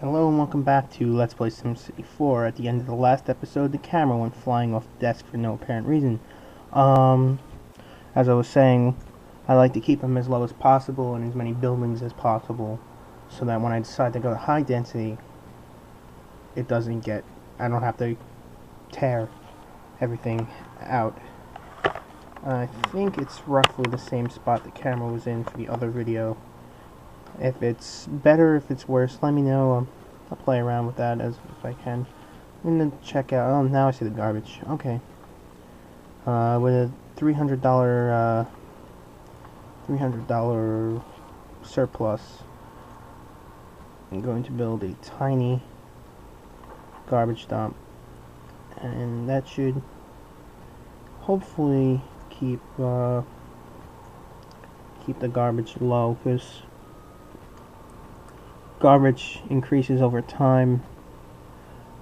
Hello and welcome back to Let's Play Simcity 4. At the end of the last episode, the camera went flying off the desk for no apparent reason. Um, as I was saying, I like to keep them as low as possible and as many buildings as possible, so that when I decide to go to high density, I don't have to tear everything out. I think it's roughly the same spot the camera was in for the other video. If it's better, if it's worse, let me know. I'll play around with that as if I can. I'm gonna check out. Oh, now I see the garbage. Okay. With a $300 surplus, I'm going to build a tiny garbage dump, and that should hopefully keep the garbage low, because garbage increases over time,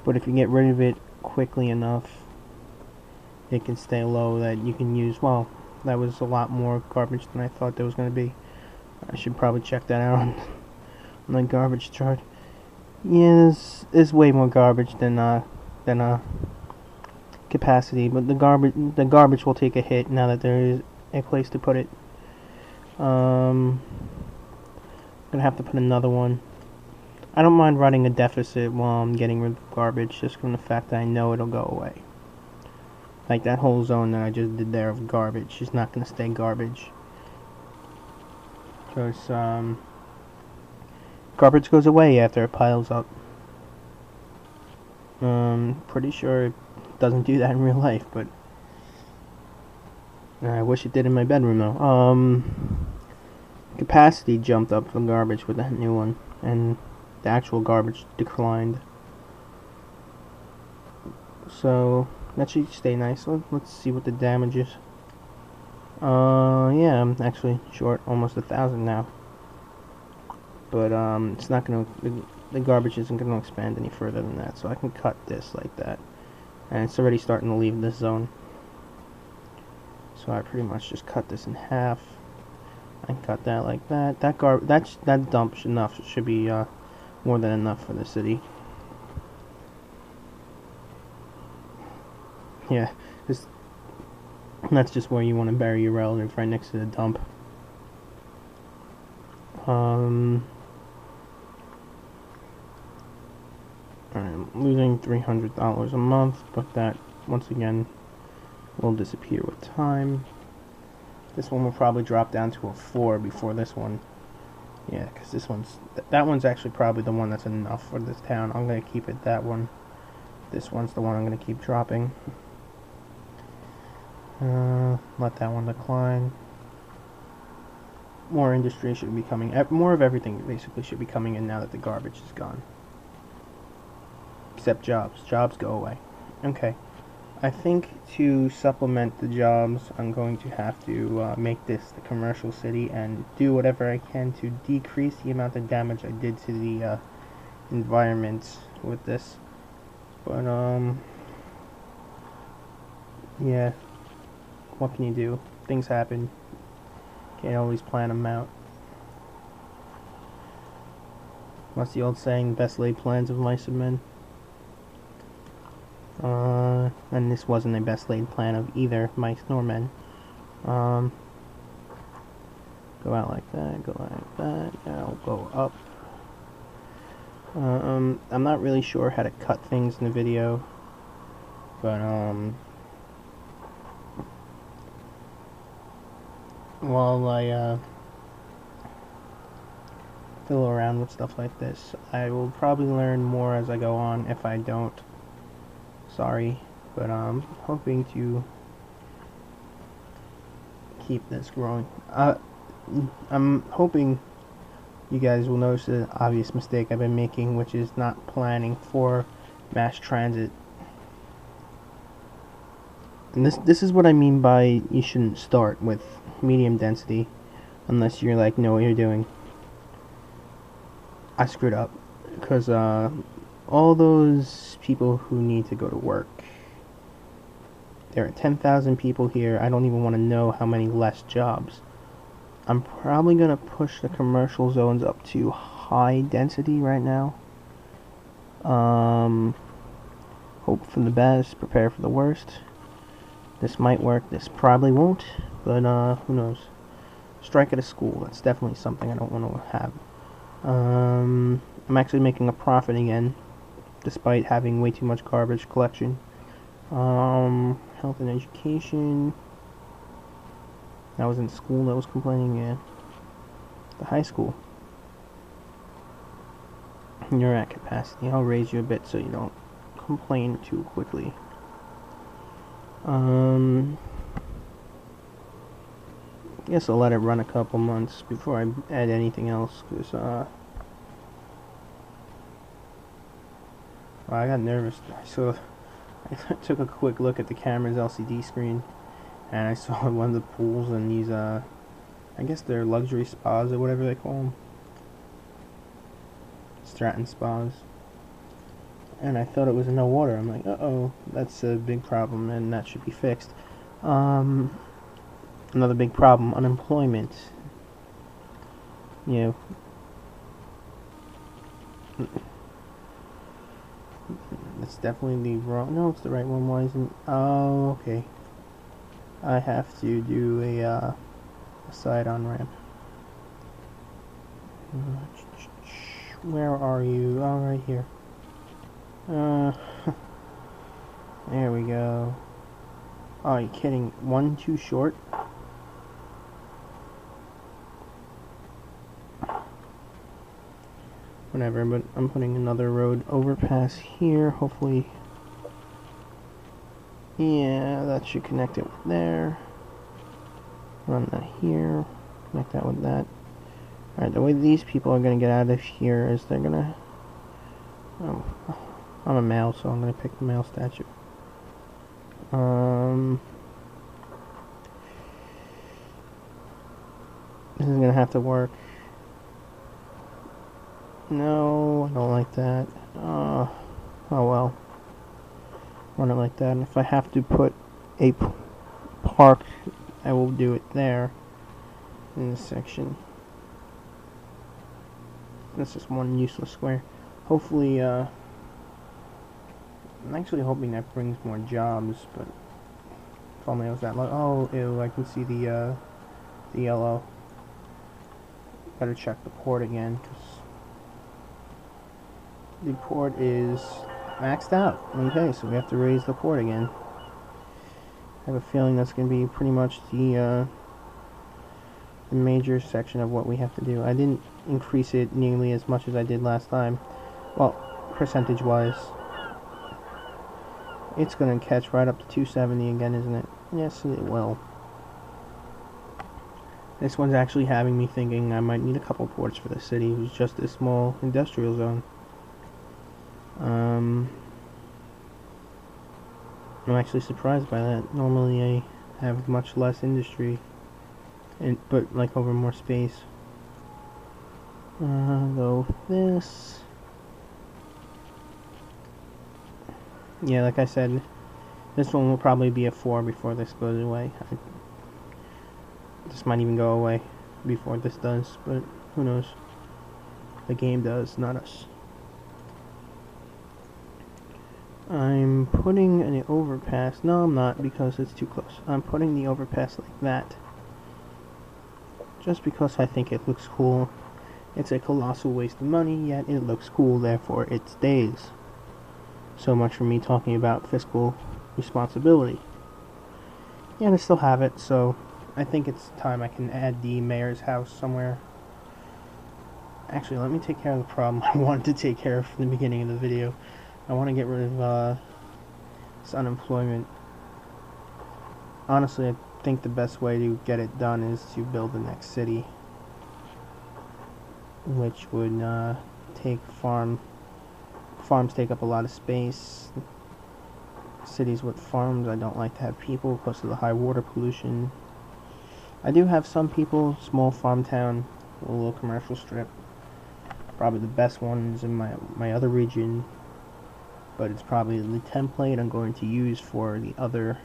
but if you get rid of it quickly enough, it can stay low that you can use. Well, that was a lot more garbage than I thought there was going to be. I should probably check that out on the garbage chart. Yeah, there's way more garbage than capacity, but the garbage will take a hit now that there is a place to put it. Gonna have to put another one. I don't mind running a deficit while I'm getting rid of garbage, just from the fact that I know it'll go away. Like that whole zone that I just did there of garbage is not going to stay garbage. Because, garbage goes away after it piles up. Pretty sure it doesn't do that in real life, but I wish it did in my bedroom though. Capacity jumped up for garbage with that new one, and the actual garbage declined. So that should stay nice. Let's see what the damage is. Yeah, I'm actually short almost 1,000 now. But it's not gonna. The garbage isn't gonna expand any further than that, so I can cut this like that, and it's already starting to leave this zone. So I pretty much just cut this in half. I can cut that like that. That dump should be more than enough for the city. Yeah, that's just where you want to bury your relative, right next to the dump. I'm losing $300 a month, but that once again will disappear with time. This one will probably drop down to a 4 before this one. Yeah, because that one's actually probably the one that's enough for this town. I'm going to keep it that one. This one's the one I'm going to keep dropping. Let that one decline. More industry should be coming. More of everything basically should be coming in now that the garbage is gone. Except jobs. Jobs go away. Okay. I think to supplement the jobs, I'm going to have to make this the commercial city and do whatever I can to decrease the amount of damage I did to the environment with this. But, yeah, what can you do? Things happen. Can't always plan them out. What's the old saying? Best laid plans of mice and men. And this wasn't a best laid plan of either mice nor men. Go out like that, go like that, now go up. I'm not really sure how to cut things in the video, but, while I, fiddle around with stuff like this, I will probably learn more as I go on. If I don't, sorry, but I'm hoping to keep this growing. I'm hoping you guys will notice the obvious mistake I've been making, which is not planning for mass transit. And this is what I mean by you shouldn't start with medium density unless you're like know what you're doing. I screwed up because all those people who need to go to work, there are 10,000 people here. I don't even want to know how many less jobs. I'm probably going to push the commercial zones up to high density right now. Hope for the best, prepare for the worst. This might work, this probably won't, but who knows. Strike at a school, that's definitely something I don't want to have. I'm actually making a profit again, despite having way too much garbage collection. Health and education. I was in school that was complaining, yeah. The high school. You're at capacity. I'll raise you a bit so you don't complain too quickly. Guess I'll let it run a couple months before I add anything else, because, well, I got nervous. I took a quick look at the camera's LCD screen, and I saw one of the pools and these, I guess they're luxury spas or whatever they call them. Stratton spas. And I thought it was no water. I'm like, uh-oh, that's a big problem, and that should be fixed. Another big problem, unemployment. You know, that's definitely the wrong, no, it's the right one. Why isn't, oh, okay. I have to do a side on-ramp. Where are you? Oh, right here. There we go. Oh, are you kidding? One too short? Whatever, but I'm putting another road overpass here, hopefully. Yeah, that should connect it with there. Run that here, connect that with that. Alright, the way these people are going to get out of here is they're going to... Oh, I'm a male, so I'm going to pick the male statue. This is going to have to work. No, I don't like that. Oh well. Run it like that. And if I have to put a park, I will do it there. In this section. That's just one useless square. Hopefully, I'm actually hoping that brings more jobs, but if only I was that low. Oh, ew, I can see the yellow. Better check the port again, because the port is maxed out. Okay, so we have to raise the port again. I have a feeling that's going to be pretty much the major section of what we have to do. I didn't increase it nearly as much as I did last time. Well, percentage-wise. It's going to catch right up to 270 again, isn't it? Yes, it will. This one's actually having me thinking I might need a couple ports for the city. It was just a small industrial zone. I'm actually surprised by that. Normally I have much less industry, but like over more space. Go with this. Yeah, like I said, this one will probably be a 4 before this goes away. This might even go away before this does, but who knows. The game does, not us. I'm putting an overpass. No, I'm not, because it's too close. I'm putting the overpass like that. Just because I think it looks cool. It's a colossal waste of money, yet it looks cool, therefore it stays. So much for me talking about fiscal responsibility. Yeah, and I still have it, so I think it's time I can add the mayor's house somewhere. Actually, let me take care of the problem I wanted to take care of from the beginning of the video. I want to get rid of this unemployment. Honestly, I think the best way to get it done is to build the next city, which would take farms take up a lot of space. Cities with farms, I don't like to have people because of the high water pollution. I do have some people, small farm town, a little commercial strip. Probably the best ones in my other region, but it's probably the template I'm going to use for the other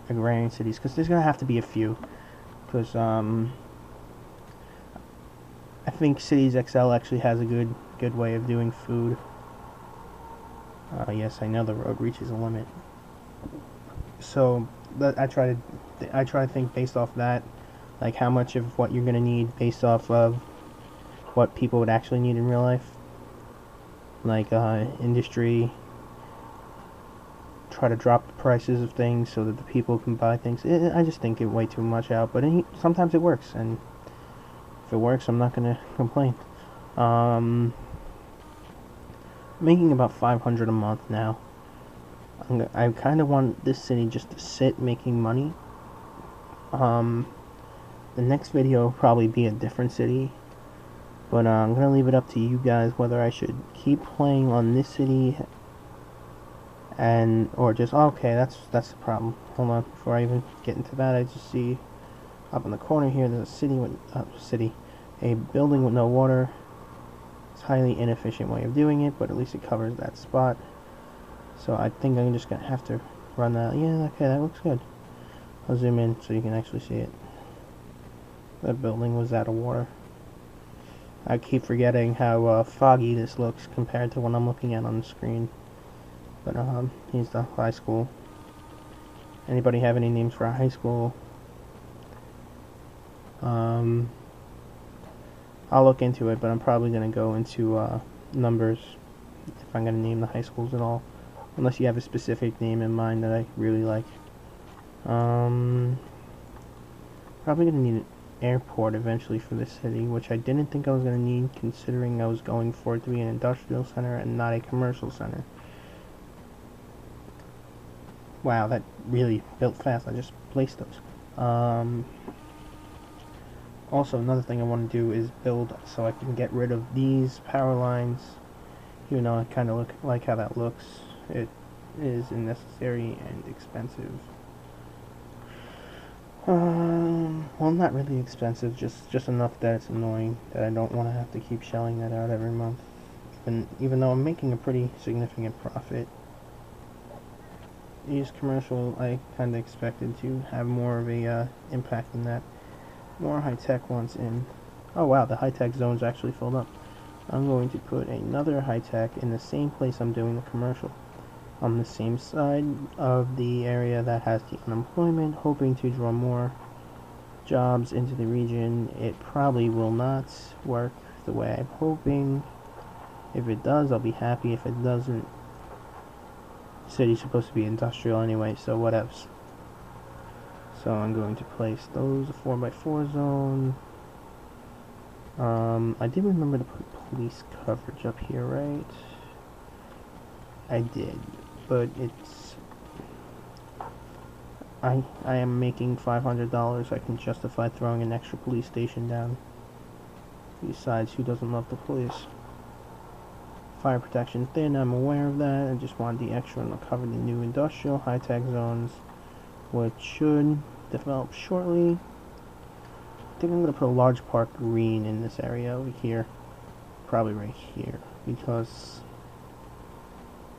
agrarian cities, because there's going to have to be a few, because I think Cities XL actually has a good good way of doing food. Yes, I know the road reaches a limit. So I try to think based off that, like how much of what you're gonna need based off of what people would actually need in real life, like industry. Try to drop the prices of things so that the people can buy things. I just think it way too much out, but sometimes it works, and if it works, I'm not gonna complain. Making about 500 a month now. I kind of want this city just to sit making money. The next video will probably be a different city, but I'm gonna leave it up to you guys whether I should keep playing on this city or just okay. That's the problem. Hold on, before I even get into that, I just see up in the corner here there's a building with no water. It's a highly inefficient way of doing it, but at least it covers that spot. So I think I'm just gonna have to run that. Yeah, okay, that looks good. I'll zoom in so you can actually see it. That building was out of water. I keep forgetting how foggy this looks compared to what I'm looking at on the screen. But here's the high school. Anybody have any names for a high school? I'll look into it, but I'm probably gonna go into numbers if I'm gonna name the high schools at all. Unless you have a specific name in mind that I really like. Probably gonna need an airport eventually for this city, which I didn't think I was gonna need, considering I was going for it to be an industrial center and not a commercial center. Wow, that really built fast. I just placed those. Also, another thing I want to do is build so I can get rid of these power lines. Even though I kind of like how that looks, it is unnecessary and expensive. Well, not really expensive, just enough that it's annoying that I don't want to have to keep shelling that out every month. Even though I'm making a pretty significant profit. These commercial, I kind of expected to have more of a impact than that. More high-tech ones in. Oh wow, the high-tech zone's actually filled up. I'm going to put another high-tech in the same place I'm doing the commercial. On the same side of the area that has the unemployment, hoping to draw more jobs into the region. It probably will not work the way I'm hoping. If it does, I'll be happy. If it doesn't, the city's supposed to be industrial anyway, so whatevs. So I'm going to place those, a 4x4 zone. I did remember to put police coverage up here, right? I did, but it's... I am making $500. I can justify throwing an extra police station down. Besides, who doesn't love the police? Fire protection thin, I'm aware of that. I just wanted the extra and I'll cover the new industrial high-tech zones, which should develop shortly. I think I'm going to put a large park green in this area over here. Probably right here, because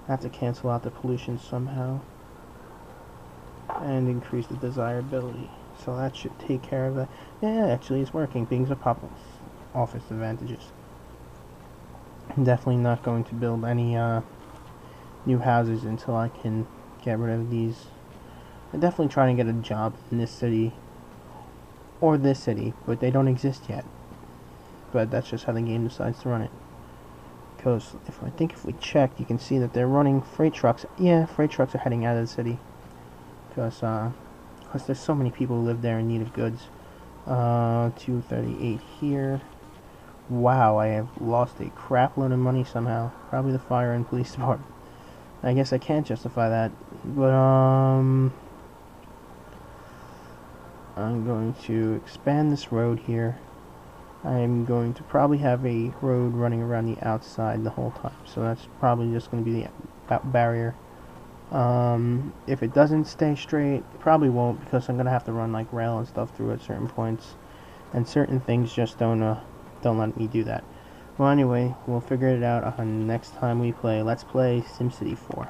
I have to cancel out the pollution somehow and increase the desirability. So that should take care of that. Yeah, actually it's working. Things are popping. Office advantages. I'm definitely not going to build any new houses until I can get rid of these. I'm definitely trying to get a job in this city or this city, but they don't exist yet. But that's just how the game decides to run it. Because if we check, you can see that they're running freight trucks. Yeah, freight trucks are heading out of the city because there's so many people who live there in need of goods. 238 here. Wow, I have lost a crap load of money somehow. Probably the fire and police department. I guess I can't justify that, but I'm going to expand this road here. I'm going to probably have a road running around the outside the whole time, so that's probably just going to be the barrier. If it doesn't stay straight, it probably won't, because I'm going to have to run like rail and stuff through at certain points, and certain things just don't let me do that. Well, anyway, we'll figure it out on next time we play. Let's play SimCity 4.